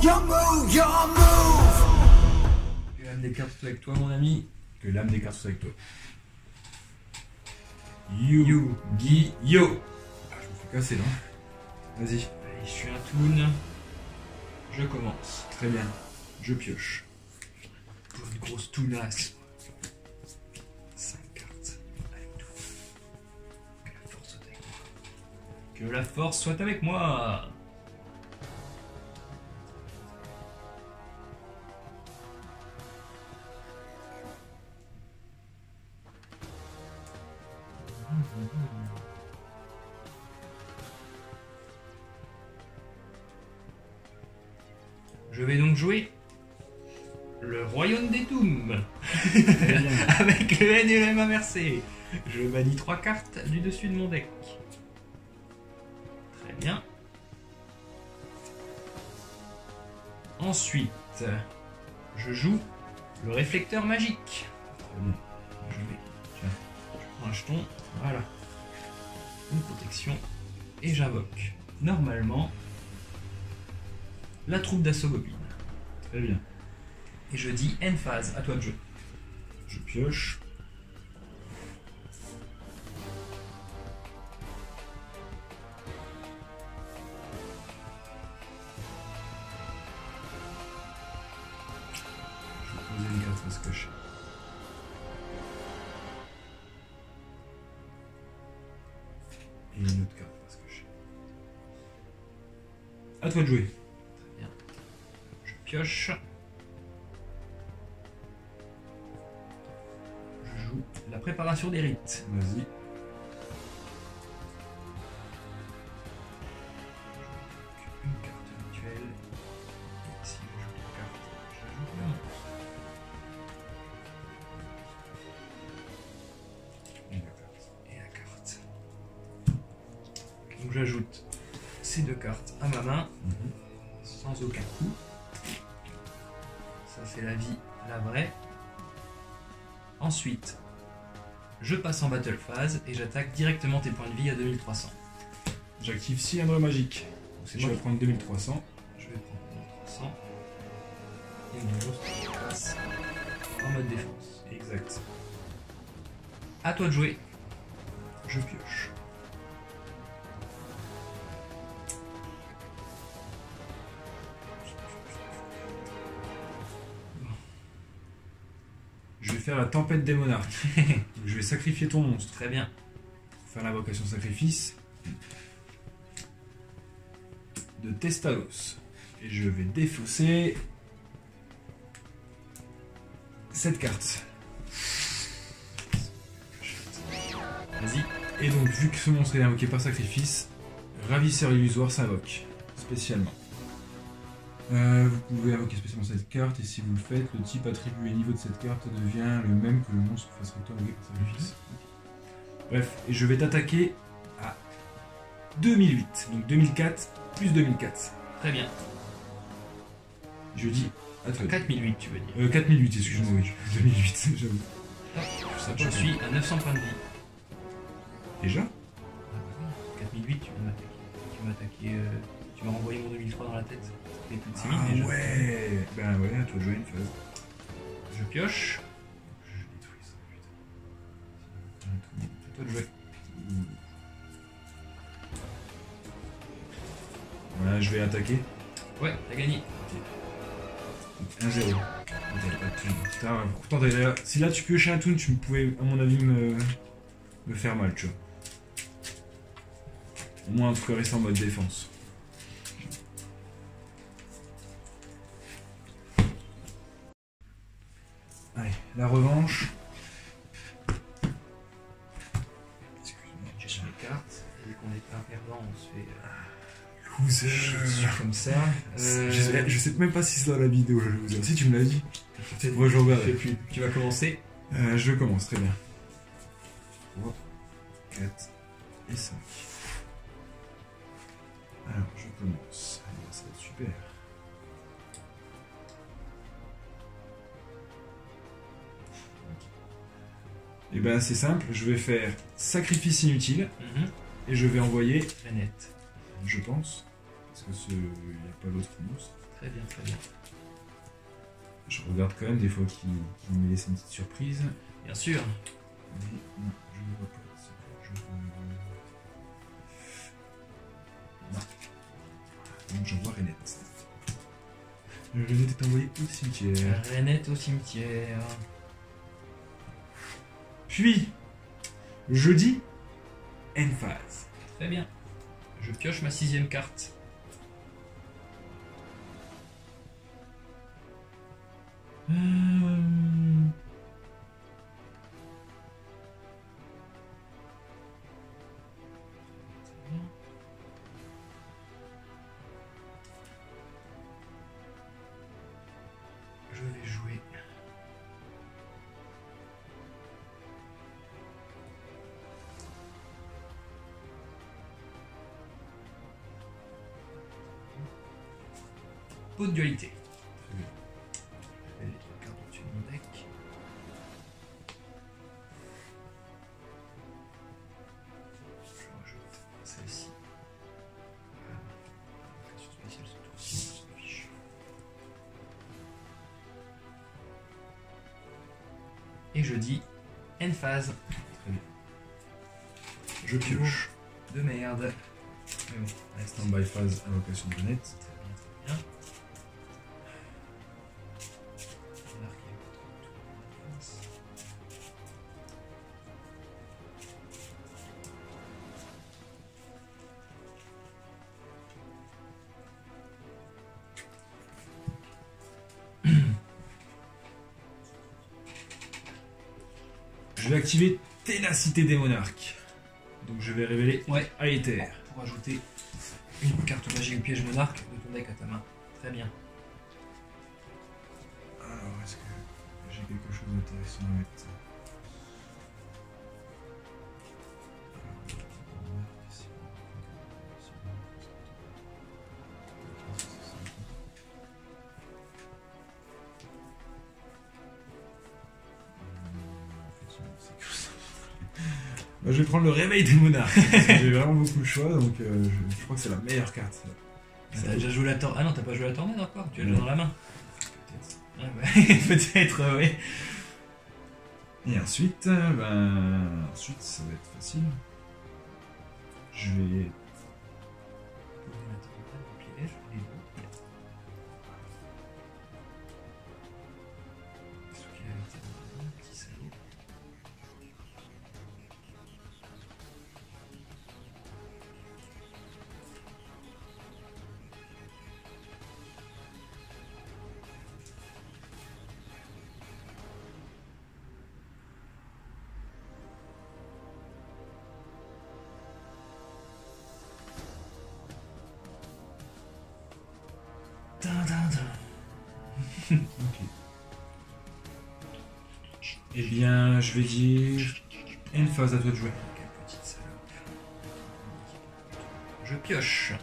Que l'âme des cartes soit avec toi, mon ami. Que l'âme des cartes soit avec toi. Yu-Gi-Oh! Ah, je me fais casser là. Vas-y. Allez, je suis un toon. Je commence. Très bien. Je pioche. Pour une grosse tounasse. 5 cartes. Avec tout. Que la force soit avec moi. Que la force soit avec moi. Je vais donc jouer le Royaume des Dooms avec le N et le M inversé. Je bannis 3 cartes du dessus de mon deck. Très bien. Ensuite, je joue le réflecteur magique. Je prends un jeton, voilà. Une protection et j'invoque normalement la troupe d'assaut Goblin. Très bien. Et je dis end phase, à toi de jouer. Je pioche. Je vais poser une carte face cachée. Et une autre carte face cachée. À toi de jouer. Très bien. Je pioche. Je joue la préparation des rites. Vas-y. Une carte habituelle. Et si je joue une carte, j'ajoute le monstre. Et la carte. Donc j'ajoute ces 2 cartes à ma main, sans aucun coup. Ça c'est la vie, la vraie. Ensuite, je passe en battle phase et j'attaque directement tes points de vie à 2300. J'active cylindre magique. C'est Je moi vais prendre 2300. Je vais prendre 2300. Et mon monstre passe en mode défense. Exact. À toi de jouer. Je pioche. Je vais faire la tempête des monarques. Donc, je vais sacrifier ton monstre. Très bien. Pour faire l'invocation sacrifice de Testalos. Et je vais défausser cette carte. Vas-y. Et donc, vu que ce monstre est invoqué par sacrifice, Ravisseur illusoire s'invoque spécialement. Vous pouvez invoquer spécialement cette carte, et si vous le faites, le type attribué niveau de cette carte devient le même que le monstre face recto invoqué par sacrifice. Bref, et je vais t'attaquer à 2008, donc 2004 plus 2004. Très bien. Je dis à toi. 4008 tu veux dire. 4008, excuse-moi, oui. 2008, j'avoue. Je suis à 900 points de vie. Déjà 4008 tu m'as attaqué. Tu m'as renvoyé mon 2003 dans la tête. C'était plus de 6000 Ah déjà. ouais. Ben ouais, à toi de jouer une phase. Je pioche. Je détruis ça, putain. À toi de jouer. Voilà, je vais attaquer. Ouais, t'as gagné. 1-0. Putain, pourtant, si là tu piochais un toon, tu pouvais, à mon avis, me faire mal, tu vois. Au moins, en tout cas, rester en mode défense. Allez, la revanche. Excuse-moi, Je cherche les cartes. Et vu qu'on est pas perdant, on se fait loser. comme ça. Je sais même pas si c'est dans la vidéo, je vais vous dire. Si tu me l'as dit. Moi, je regarde. Tu vas commencer. Je commence, très bien. 3, 4 et 5. Alors, je commence. Allez, ça va être super. Et ben c'est simple, je vais faire sacrifice inutile et je vais envoyer Très net. je pense, parce que il n'y a pas l'autre monstre. Très bien, très bien. Je regarde quand même des fois qu'il me laisse une petite surprise. Bien sûr. Mais non, je ne vois pas. Je veux... Non. Donc je vois Renette. Renette est envoyée au cimetière. Renette au cimetière. Puis, jeudi, Emphase. Très bien. Je pioche ma 6e carte. Je vais jouer. Pot de dualité. Très bien. Je mets les 3 cartes au-dessus de mon deck. Je rajoute celle-ci. Sur spéciale ce tour-ci, on s'en fiche. Et je dis Emphase. Très bien. Je pioche. De merde. Mais bon, reste Stand-by phase, invocation de Renette. très bien, très bien. Marquer votre tour en face. Je vais activer Ténacité des Monarques. Donc je vais révéler Ouais. Aether. Pour ajouter une carte magie ou piège monarque de ton deck à ta main. Très bien. Alors, est-ce que j'ai quelque chose d'intéressant à mettre? Bah, je vais prendre le réveil des monarques. Parce que j'ai vraiment beaucoup de choix, donc je crois que c'est la meilleure carte. T'as déjà joué la tornade. Ah non, t'as pas joué la tornade encore. Tu l'as Non. dans la main. Peut-être. Ah bah, peut-être, oui. Et ensuite, ensuite, ça va être facile. Je vais. Poser la tornade au piège, les deux. Qu'est-ce qu'il a avec ta main, petit salaud. Ok. Eh bien, je vais dire. Emphase, à toi de jouer. Quelle petite salope. Je pioche.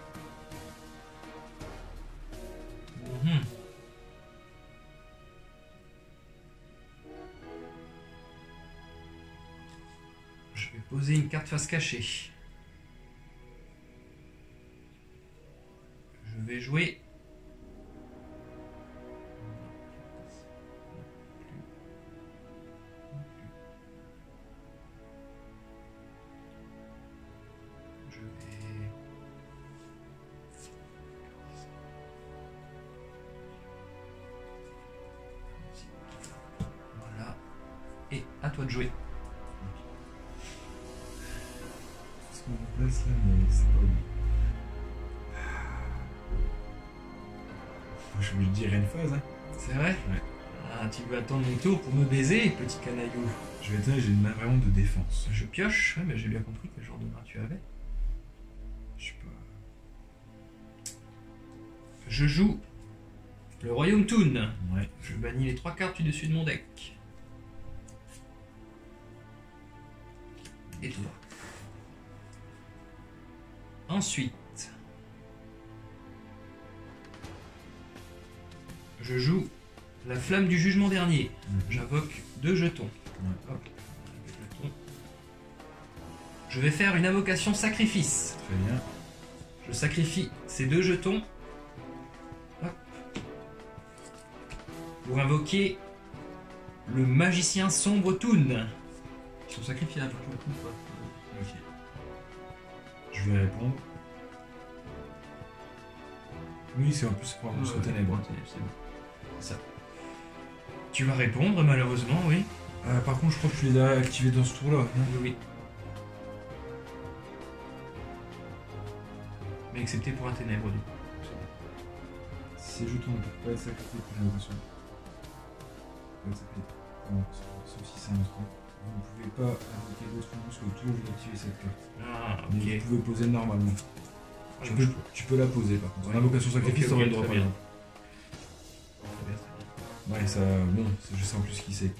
Mhm. Je vais poser une carte face cachée. Je vais jouer. Je vais. Voilà. Et à toi de jouer. Ce qu'on remplace là, mais c'est pas bon. Moi, je lui dire Emphase, hein. C'est vrai? Ouais. Ah, tu veux attendre mon tour pour me baiser, petit canaillou. Je vais être j'ai une main vraiment de défense. Je pioche, ouais, mais j'ai bien compris quel genre de main tu avais. Je sais pas. Je joue le Royaume Toon. Ouais. Je bannis les 3 cartes du dessus de mon deck. Et toi. Ensuite, je joue la flamme du jugement dernier. J'invoque 2 jetons. Ouais. Hop, deux jetons. Je vais faire une invocation sacrifice. Très bien. Je sacrifie ces 2 jetons. Hop. pour invoquer le magicien sombre Toon. Ils sont sacrifiables, pour le coup, ou pas? Ok. Je vais répondre. Oui, c'est en plus pour un monstre ténèbres. C'est bon. Ça. Tu vas répondre, malheureusement, oui. Par contre, je crois que tu les as activés dans ce tour-là. Oui. Mais excepté pour un ténèbre, du coup. Ces jetons ne peuvent pas être sacrifiés pour l'invocation. Pas être sacrifiés. Non, sauf si c'est un autre. Vous ne pouvez pas invoquer d'autres monstres que toujours vous activez cette carte. Ah, Mais ok. vous pouvez poser normalement. Ah, Tu peux la poser par contre. En Ouais. invocation sacrifice, Ok, t'aurais ok, le droit très par bien. exemple. Très bien, très bien. Ouais, ça. Bon, je sais en plus qui c'est.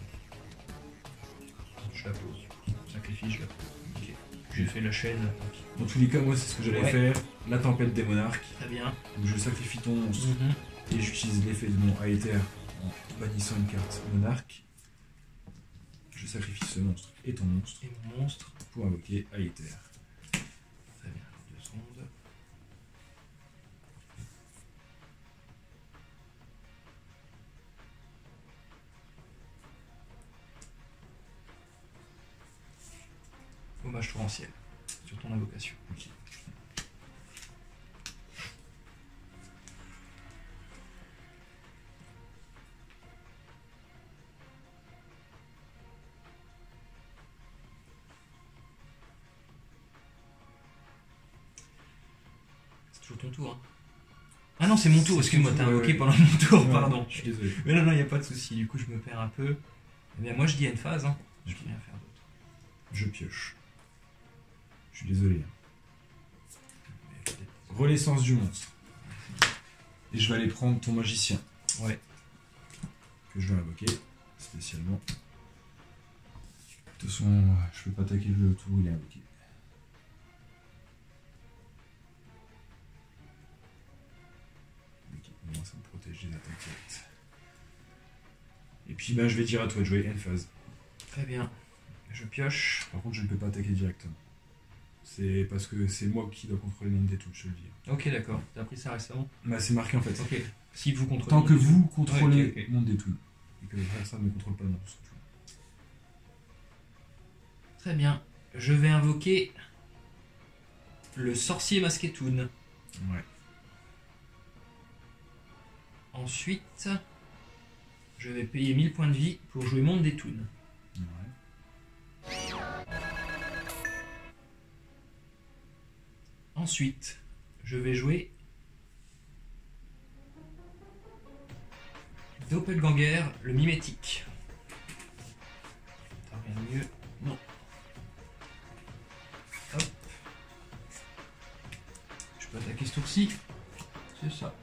Je la pose. Sacrifice, je la pose. Ok. J'ai fait la chaîne. Tant pis. Dans tous les cas, moi, c'est ce que j'allais Ouais. faire. La tempête des monarques. Très bien. Donc je sacrifie ton monstre et j'utilise l'effet de mon Aether en bannissant une carte monarque. Je sacrifie ce monstre et ton monstre Et mon monstre. pour invoquer Aether. Très bien. 2 secondes. Hommage torrentiel sur ton invocation. Ok. C'est toujours ton tour. Hein. Ah non, c'est mon tour. C'est Excuse-moi, ton t'as tour, invoqué ouais. pendant mon tour. Ouais, Pardon. Je suis désolé. Mais non, il n'y a pas de souci. Du coup, je me perds un peu. Eh bien, moi, je dis à une phase. Hein. Je peux rien faire d'autre. Je pioche. Je suis désolé. Mais peut-être- Renaissance du monstre. Et je vais aller prendre ton magicien. Ouais. Que je vais invoquer spécialement. De toute façon, je peux pas attaquer le tour où il est invoqué. Ok, au moins ça me protège des attaques directes. Et puis bah, je vais dire à toi de jouer N-phase. Très bien. Je pioche. Par contre, je ne peux pas attaquer directement. C'est parce que c'est moi qui dois contrôler le nombre des touches, je le dis. Ok, d'accord. T'as appris ça récemment. Bah, c'est marqué en fait. Ok. Si vous contrôlez. Tant que vous contrôlez Ouais, ok. le monde des touches. Et que le ça ne contrôle pas le monde des touches. Très bien. Je vais invoquer le sorcier masqué Toon. Ouais. Ensuite, je vais payer 1000 points de vie pour jouer Monde des Toons. Ouais. Ensuite, je vais jouer Doppelganger, le mimétique. T'as rien de mieux? Non. Hop. Je peux attaquer ce tour-ci. C'est ça.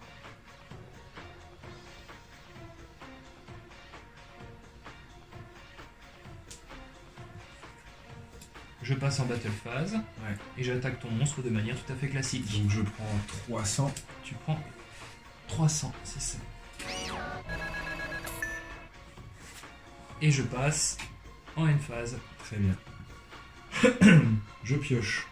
Je passe en battle phase Ouais. et j'attaque ton monstre de manière tout à fait classique. Donc je prends 300. Tu prends 300, c'est ça. Et je passe en end phase. Très bien. Je pioche.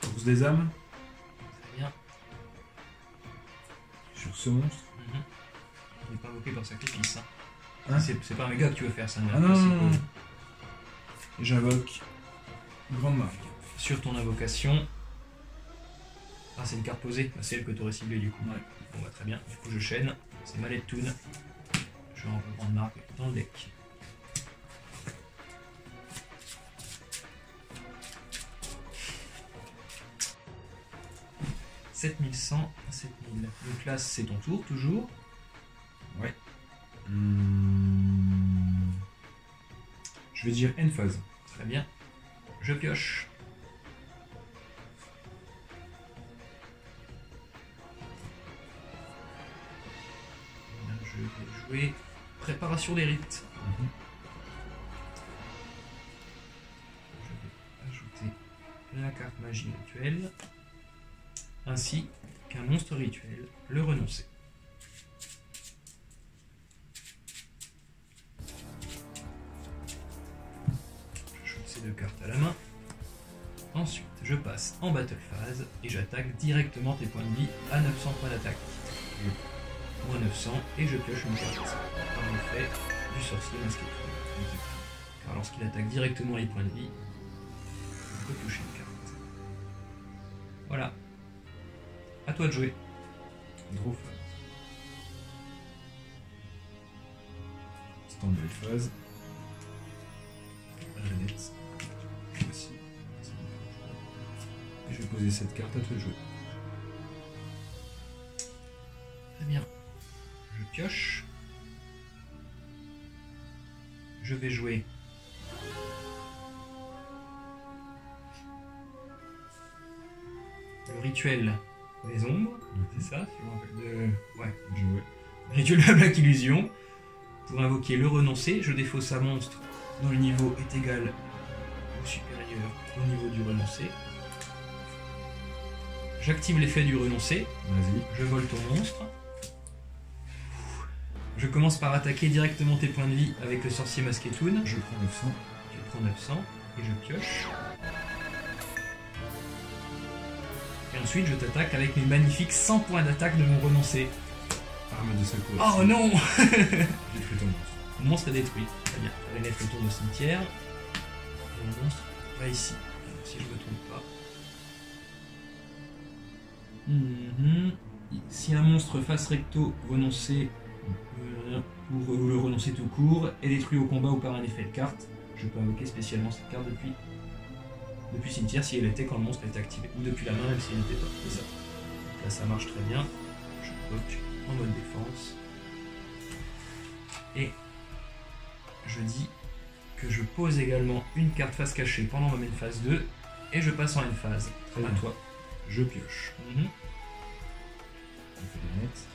Course des âmes Très bien. sur ce monstre. Il n'est pas invoqué par sacrifice. Hein. Hein C'est pas un méga que tu veux faire, ça. Ah non, non, non. Et j'invoque Grande Marque. Sur ton invocation. Ah, c'est une carte posée. C'est elle que tu aurais ciblée du coup. Ouais. Bon, bah très bien. Du coup, je chaîne. C'est Mallet Toon. Je renvoie Grande Marque dans le deck. « 7100, 7000. Donc là, c'est ton tour, toujours. Ouais. Je vais dire N-phase. Très bien. Je pioche. Je vais jouer Préparation des rites. Je vais ajouter la carte magie rituelle, ainsi qu'un monstre rituel, le renoncer. J'ajoute ces deux cartes à la main. Ensuite, je passe en battle phase et j'attaque directement tes points de vie à 900 points d'attaque. Moins 900 et je pioche une carte. Par l'effet du sorcier masqué. Car lorsqu'il attaque directement les points de vie, on peut piocher une carte. Voilà. À toi de jouer. Draw phase. Stand-by phase. Jeannette. Voici. Et je vais poser cette carte à toi de jouer. Très bien. Je pioche. Je vais jouer le rituel des ombres, c'est ça, si je me rappelle de... Ouais, Jouer. rituel de la Black Illusion. Pour invoquer le renoncer, je défausse un monstre dont le niveau est égal ou supérieur au niveau du renoncer. J'active l'effet du renoncer, Vas-y. je vole ton monstre. Je commence par attaquer directement tes points de vie avec le sorcier masqué Toon. Je prends 900. Je prends 900 et je pioche. Et ensuite je t'attaque avec mes magnifiques 100 points d'attaque de mon renoncé. Arme de secours. Oh non J'ai détruit ton monstre. Le monstre est détruit. Très bien. Renette retourne au cimetière. Et le monstre va ici. Alors, si je ne me trompe pas. Si un monstre face recto renoncé ou le renoncer tout court est détruit au combat ou par un effet de carte, je peux invoquer spécialement cette carte depuis cimetière si elle était quand le monstre est activé. Ou depuis la main même s'il n'était pas. C'est ça. Donc là ça marche très bien. Je bloque en mode défense. Et je dis que je pose également une carte face cachée pendant ma main phase 2 et je passe en end phase. Très À bien. toi. Je pioche. Mhm. On fait des nets.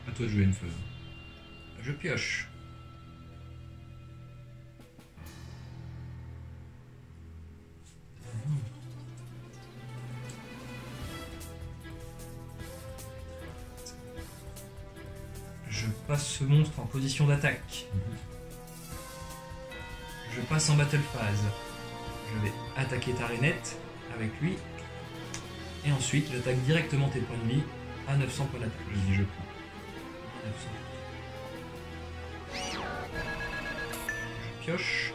À toi de jouer une feuille. Je pioche. Je passe ce monstre en position d'attaque. Je passe en battle phase. Je vais attaquer ta rainette avec lui. Et ensuite, j'attaque directement tes points de vie à 900 points d'attaque. Je dis je prends. 900. Je pioche.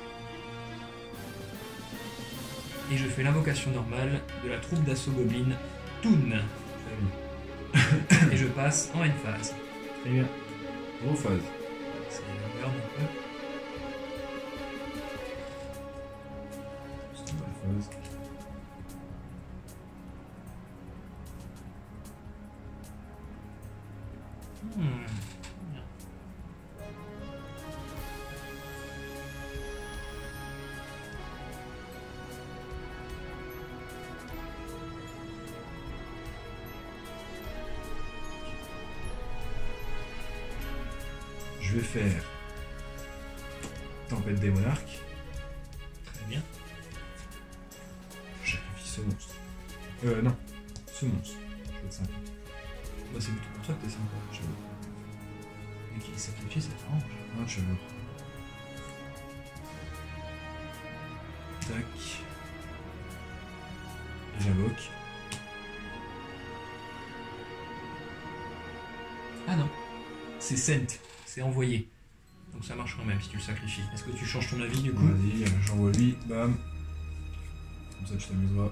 Et je fais l'invocation normale de la troupe d'assaut goblin Toon. Et je passe en end phase. Très bien. Draw phase. C'est la merde un peu. Stand-by phase. Bien. Je vais faire Tempête des monarques. Très bien. Je sacrifie ce monstre. Non. Ce monstre. Je vais être sympa. Bah, c'est plutôt pour toi que t'es sympa. Mais qu'il est sacrifié, ça t'arrange. Un cheveux. Tac. J'invoque. Ah non. C'est sent. C'est envoyé. Donc ça marche quand même si tu le sacrifies. Est-ce que tu changes ton avis du coup? Vas-y, j'envoie lui. Bam. Comme ça, tu t'amuseras.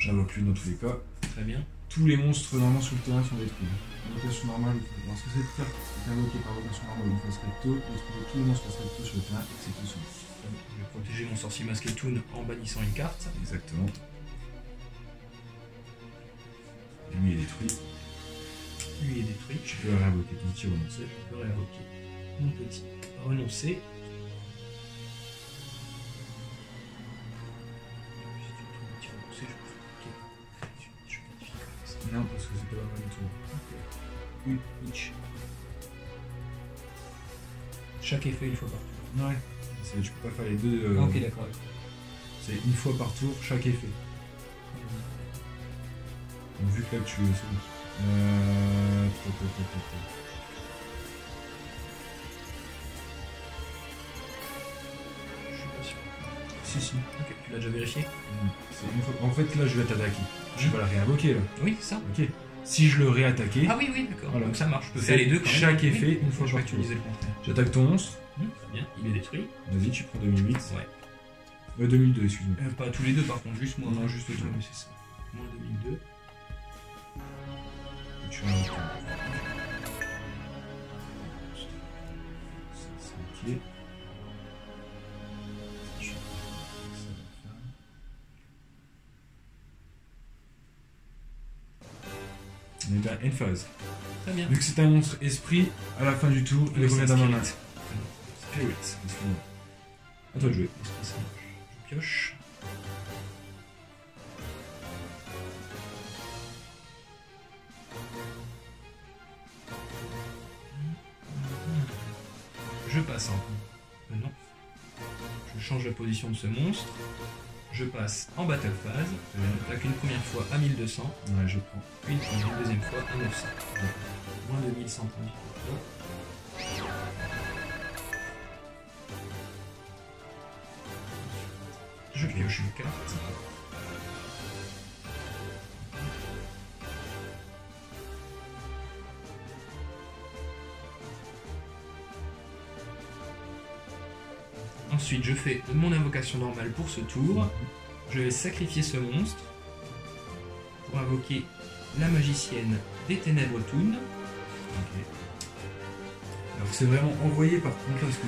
J'invoque lui dans tous les cas. Très bien. Tous les monstres normalement sur le terrain sont détruits. Invocation normale, lorsque cette carte est invoquée par invocation normale ou face recto, détruisez tous les monstres face recto sur le terrain, excepté son. Je vais protéger mon sorcier masqué Toon en bannissant une carte. Exactement. Lui est détruit. Lui est détruit. Je peux réinvoquer ton petit renoncé. Je peux réinvoquer mon petit renoncer. Non, parce que c'est pas la même tour. Each. Chaque effet une fois par tour. Ouais. Tu peux pas faire les deux. Ah, ok, d'accord. C'est une fois par tour chaque effet. Donc, vu que là tu c'est bon. Je suis pas sûr. Si. Ok, tu l'as déjà vérifié? En fait, là, je vais t'attaquer. Je vais la réinvoquer, là. Oui, c'est ça. Ok. Si je le réattaquais, Ah oui, d'accord. Voilà. Donc ça marche. Je peux C'est faire les deux quand même. chaque effet, Oui. une fois Je par crois que tu tour. disais le contraire. j'attaque ton monstre. C'est bien, il est détruit. Vas-y, tu prends 2008. Ouais. 2002, excuse-moi. Pas tous les deux par contre, juste moi. Non, juste toi. Oui, c'est ça. Moins 2002. Et tu réinvoques ton monstre. C'est ok. On est bien une phase. Très bien. Vu que c'est un monstre esprit, à la fin du tour, il Oui, revient c'est un dans ma main. spirit. Spirit, excuse-moi. À toi de jouer. Esprit, ça marche. Je pioche. Je passe en... non. Je change la position de ce monstre. Je passe en battle phase. J'attaque une première fois à 1200. Ouais, je prends. Puis une deuxième fois à 900. Moins de 1100 points de vie. Je pioche une carte. Ensuite, je fais mon invocation normale pour ce tour. Je vais sacrifier ce monstre pour invoquer la magicienne des ténèbres Toon. Ok. Alors c'est vraiment envoyé par contre parce que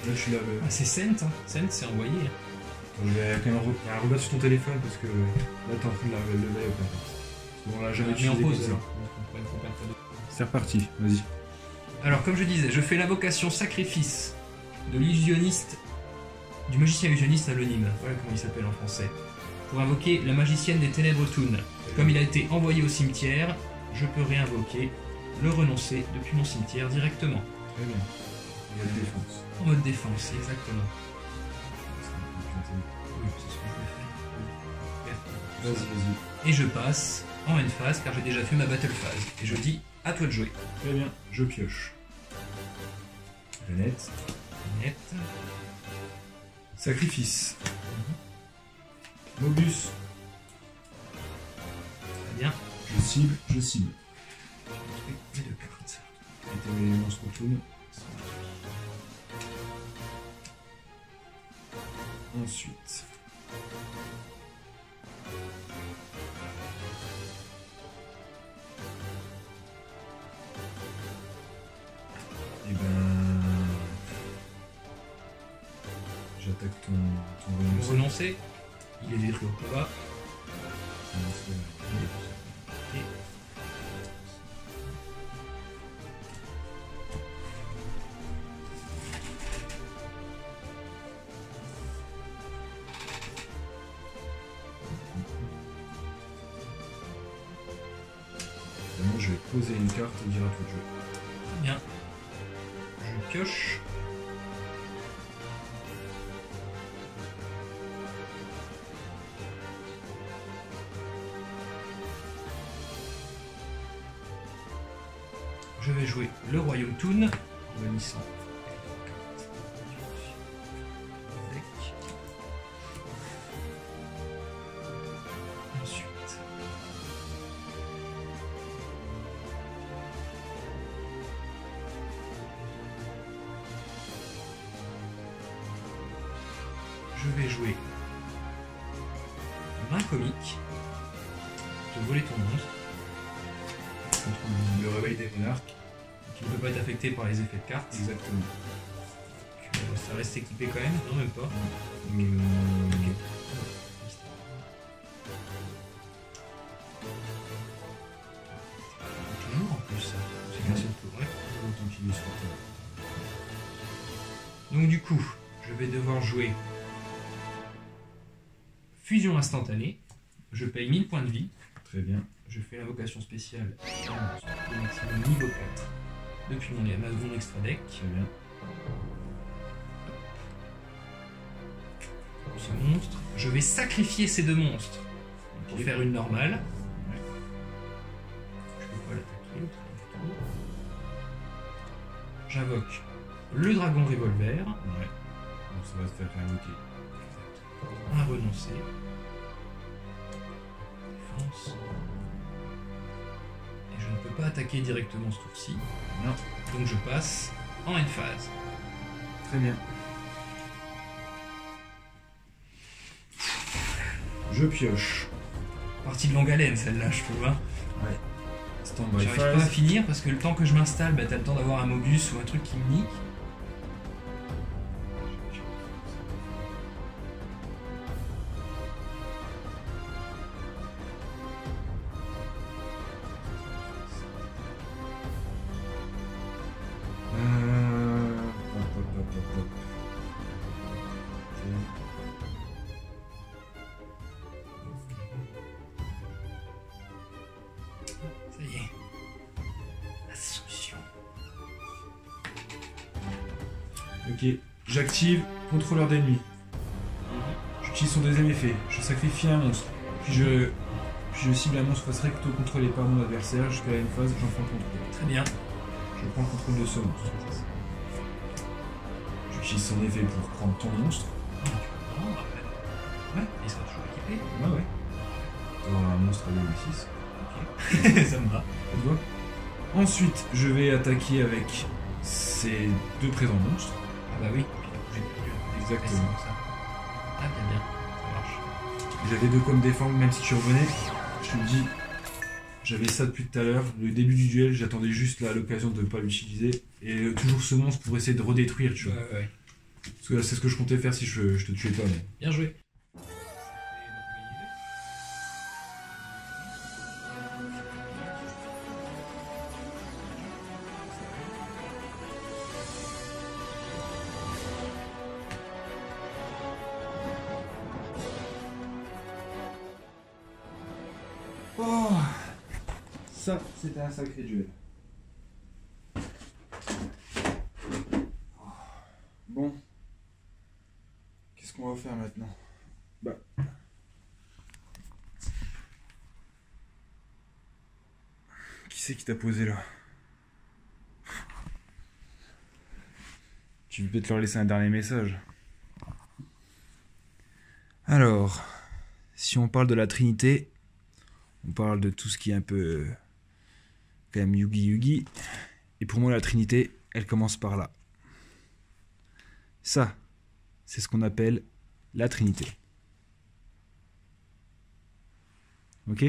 là je suis là. Ah, c'est Sent, hein. Sent, c'est envoyé. Je vais quand même regarder sur ton téléphone parce que là t'es en train de la lever au plein. Bon là jamais Mais en utilisé pause, comme ça. alors. On comprend pas de- C'est reparti, vas-y. Alors, comme je disais, je fais l'invocation sacrifice de l'illusionniste, du magicien illusionniste anonyme, voilà comment il s'appelle en français, pour invoquer la magicienne des ténèbres Toon. Comme il a été envoyé au cimetière, je peux réinvoquer le renoncer depuis mon cimetière directement. Très bien. Il y a de défense. En mode défense, exactement. Oui, c'est ce que je vais faire. Vas-y. Et je passe en end phase car j'ai déjà fait ma battle phase. Et je dis à toi de jouer. Très bien, je pioche. Renette. Net. Sacrifice. Mobus. Très bien. Je cible. Je construis mes deux cartes. Et tes monstres tournent. Ensuite. Et ben. J'attaque ton Mon renoncer, il est détruit au combat. Et Vraiment, je vais poser une carte et dire à toi de jouer. très bien. Je pioche. Je vais jouer le Royaume Toon en bannissant. Avec. Ensuite. Je vais jouer main comique. Je vais voler ton monstre. Contre Le réveil des monarques. qui ne peut pas être affecté par les effets de cartes. Exactement. Donc, ça reste équipé quand même, non même pas. Ok. Toujours en plus, ça. C'est qu'un seul tour, ouais. Autant qu'il est sur terre. Donc du coup, je vais devoir jouer fusion instantanée. Je paye 1000 points de vie. Très bien. Je fais l'invocation spéciale de maximum niveau 4 depuis mon extra deck. Très bien. Pour ce monstre, je vais sacrifier ces deux monstres pour faire une normale. J'invoque le dragon revolver. Ouais. Donc ça va se faire réinvoquer. Un renoncer. Défense. Et je ne peux pas attaquer directement ce tour-ci. Non. Donc je passe en end phase. Très bien. Je pioche. Partie de longue haleine celle-là, je trouve. Hein. Ouais. Stand-by J'arrive pas à phase. finir parce que le temps que je m'installe, bah, t'as le temps d'avoir un Mogus ou un truc qui me nique. Hop. Ça y est. La solution. Ok. J'active contrôleur d'ennemis. J'utilise son deuxième effet. Je sacrifie un monstre. Puis je cible un monstre face recto contrôlé par mon adversaire. Jusqu'à la phase, j'en prends le contrôle. Très bien. Je prends le contrôle de ce monstre. J'utilise son effet pour prendre ton monstre. Ouais, il sera toujours équipé. Ouais. T'auras un monstre à level 6. Ok. Ça me va. Ça te va. Ensuite, je vais attaquer avec ces deux présents monstres. Ah bah oui. Puis du coup, j'ai perdu. Exactement. Ouais, c'est ça. Ah bien. Ça marche. J'avais deux comme défendre, même si tu revenais. Je te le dis, j'avais ça depuis tout à l'heure. Le début du duel, j'attendais juste là l'occasion de ne pas l'utiliser. Et toujours ce monstre pour essayer de redétruire, tu vois. Ouais. Parce que là, c'est ce que je comptais faire si je te tuais pas. Mais... Bien joué. Oh, ça, c'était un sacré duel. Bon, qu'est-ce qu'on va faire maintenant? Bah, qui c'est qui t'a posé là? Tu veux peut-être leur laisser un dernier message. Alors, si on parle de la Trinité, on parle de tout ce qui est un peu quand même Yugi. Et pour moi, la Trinité, elle commence par là. Ça, c'est ce qu'on appelle la Trinité. Ok ?